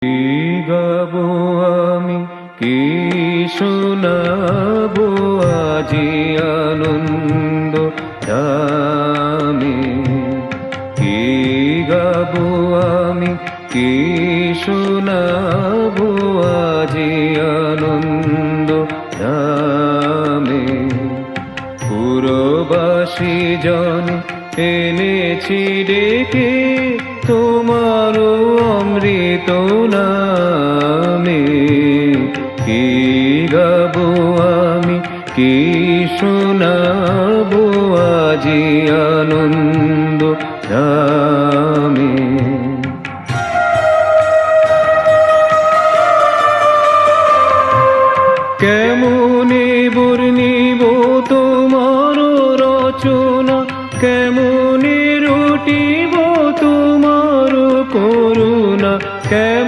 কি গাবো আমি, কি শোনাবো আজি আনন্দ ধামে। কি গাবো আমি, কি শোনাবো আজি আনন্দ ধামে। পুরবাসী জন এনেছি ডেকে তোমারও অমৃত নামে। কি গাবো আমি, কি শোনাবো আজি আনন্দ ধামে। কেমনে বর্ণিব তোমার রচনা, কেমনে রটিব তোমার করুণা, কেমন